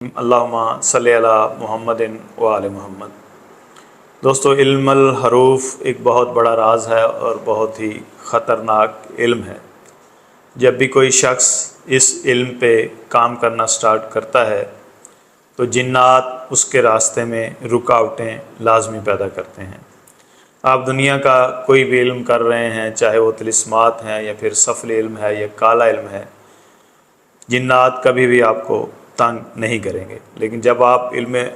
اللہم صلی علی محمد و آل محمد۔ دوستو، علم الحروف ایک بہت بڑا راز ہے اور بہت ہی خطرناک علم ہے۔ جب بھی کوئی شخص اس علم پہ کام کرنا سٹارٹ کرتا ہے تو جنات اس کے راستے میں رکاوٹیں لازمی پیدا کرتے ہیں۔ آپ دنیا کا کوئی بھی علم کر رہے ہیں، چاہے وہ طلسمات ہیں یا پھر سفل علم ہے یا کالا علم ہے، جنات کبھی بھی آپ کو تنگ نہیں کریں گے۔ لیکن جب آپ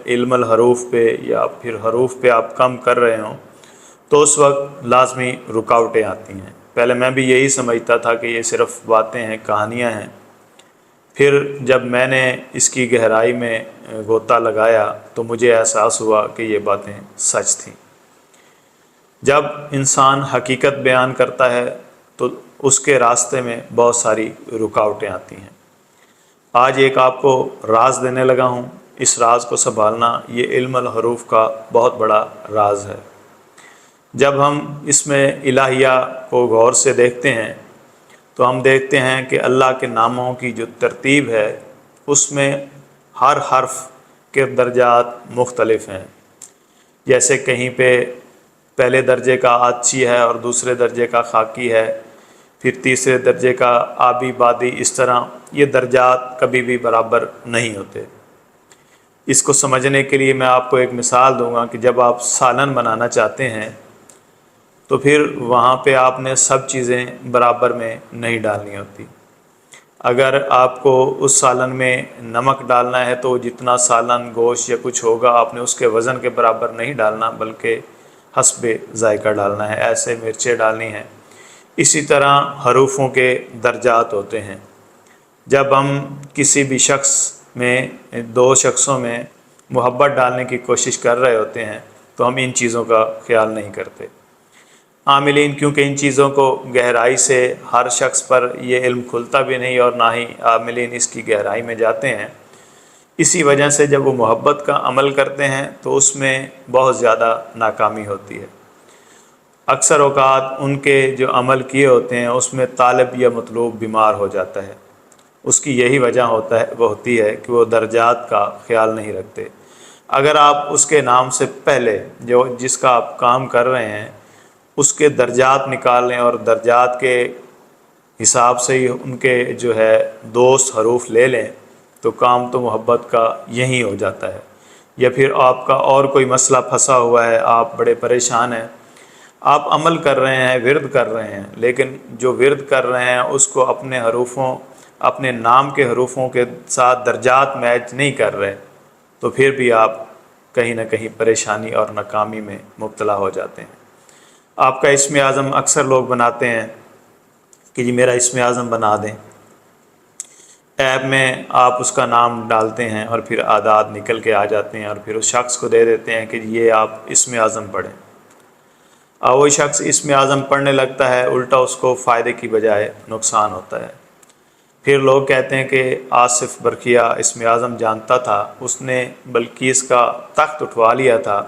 علم الحروف پہ یا پھر حروف پہ آپ کم کر رہے ہوں تو اس وقت لازمی رکاوٹیں آتی ہیں۔ پہلے میں بھی یہی سمجھتا تھا کہ یہ صرف باتیں ہیں، کہانیاں ہیں۔ پھر جب میں نے اس کی گہرائی میں غوطہ لگایا تو مجھے احساس ہوا کہ یہ باتیں سچ تھیں۔ جب انسان حقیقت بیان کرتا ہے تو اس کے راستے میں بہت ساری رکاوٹیں آتی ہیں۔ آج ایک آپ کو راز دینے لگا ہوں۔ اس راز کو سنبھالنا یہ علم الحروف کا بہت بڑا راز ہے۔ جب ہم اس میں الہیہ کو غور سے دیکھتے ہیں تو ہم دیکھتے ہیں کہ اللہ کے ناموں کی جو ترتیب ہے اس میں ہر حرف کے درجات مختلف ہیں۔ جیسے کہیں پہ پہلے درجے کا عطشی ہے اور دوسرے درجے کا خاکی ہے، پھر تیسرے درجے کا آبی بادی، اس طرح یہ درجات کبھی بھی برابر نہیں ہوتے۔ اس کو سمجھنے کے لیے میں آپ کو ایک مثال دوں گا کہ جب آپ سالن بنانا چاہتے ہیں تو پھر وہاں پہ آپ نے سب چیزیں برابر میں نہیں ڈالنی ہوتی۔ اگر آپ کو اس سالن میں نمک ڈالنا ہے تو جتنا سالن، گوشت یا کچھ ہوگا آپ نے اس کے وزن کے برابر نہیں ڈالنا، بلکہ حسب ذائقہ ڈالنا ہے، ایسے مرچیں ڈالنی ہیں۔ اسی طرح حروفوں کے درجات ہوتے ہیں۔ جب ہم کسی بھی شخص میں، دو شخصوں میں محبت ڈالنے کی کوشش کر رہے ہوتے ہیں تو ہم ان چیزوں کا خیال نہیں کرتے۔ عاملین کیونکہ ان چیزوں کو گہرائی سے ہر شخص پر یہ علم کھلتا بھی نہیں اور نہ ہی عاملین اس کی گہرائی میں جاتے ہیں، اسی وجہ سے جب وہ محبت کا عمل کرتے ہیں تو اس میں بہت زیادہ ناکامی ہوتی ہے۔ اکثر اوقات ان کے جو عمل کیے ہوتے ہیں اس میں طالب یا مطلوب بیمار ہو جاتا ہے۔ اس کی یہی وجہ ہوتی ہے کہ وہ درجات کا خیال نہیں رکھتے۔ اگر آپ اس کے نام سے پہلے جس کا آپ کام کر رہے ہیں اس کے درجات نکال لیں اور درجات کے حساب سے ہی ان کے جو ہے دوست حروف لے لیں تو کام تو محبت کا یہی ہو جاتا ہے۔ یا پھر آپ کا اور کوئی مسئلہ پھنسا ہوا ہے، آپ بڑے پریشان ہیں، آپ عمل کر رہے ہیں، ورد کر رہے ہیں، لیکن جو ورد کر رہے ہیں اس کو اپنے حروفوں، اپنے نام کے حروفوں کے ساتھ درجات میچ نہیں کر رہے تو پھر بھی آپ کہیں نہ کہیں پریشانی اور ناکامی میں مبتلا ہو جاتے ہیں۔ آپ کا اسم اعظم اکثر لوگ بناتے ہیں کہ جی میرا اسم اعظم بنا دیں۔ ایپ میں آپ اس کا نام ڈالتے ہیں اور پھر اعداد نکل کے آ جاتے ہیں اور پھر اس شخص کو دے دیتے ہیں کہ یہ آپ اسم اعظم پڑھیں۔ اور وہ شخص اسم اعظم پڑھنے لگتا ہے، الٹا اس کو فائدے کی بجائے نقصان ہوتا ہے۔ پھر لوگ کہتے ہیں کہ آصف برقیہ اسم اعظم جانتا تھا، اس نے بلقیس کا تخت اٹھوا لیا تھا،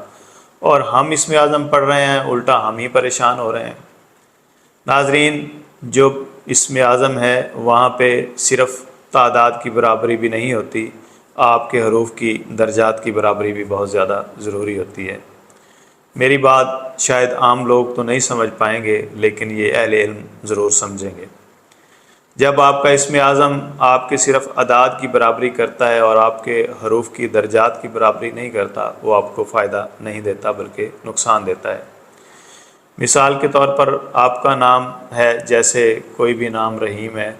اور ہم اسم اعظم پڑھ رہے ہیں، الٹا ہم ہی پریشان ہو رہے ہیں۔ ناظرین، جو اسم اعظم ہے وہاں پہ صرف تعداد کی برابری بھی نہیں ہوتی، آپ کے حروف کی درجات کی برابری بھی بہت زیادہ ضروری ہوتی ہے۔ میری بات شاید عام لوگ تو نہیں سمجھ پائیں گے لیکن یہ اہل علم ضرور سمجھیں گے۔ جب آپ کا اسم اعظم آپ کے صرف اعداد کی برابری کرتا ہے اور آپ کے حروف کی درجات کی برابری نہیں کرتا، وہ آپ کو فائدہ نہیں دیتا بلکہ نقصان دیتا ہے۔ مثال کے طور پر آپ کا نام ہے، جیسے کوئی بھی نام رحیم ہے،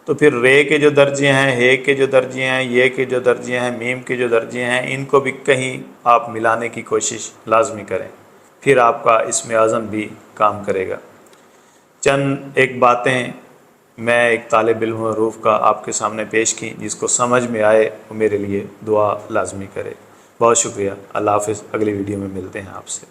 تو پھر رے کے جو درجے ہیں، ہے کے جو درجے ہیں، یہ کے جو درجے ہیں، میم کے جو درجے ہیں، ان کو بھی کہیں آپ ملانے کی کوشش لازمی کریں، پھر آپ کا اسم اعظم بھی کام کرے گا۔ چند ایک باتیں میں ایک طالب علم حروف کا آپ کے سامنے پیش کی، جس کو سمجھ میں آئے وہ میرے لیے دعا لازمی کرے۔ بہت شکریہ، اللہ حافظ، اگلی ویڈیو میں ملتے ہیں آپ سے۔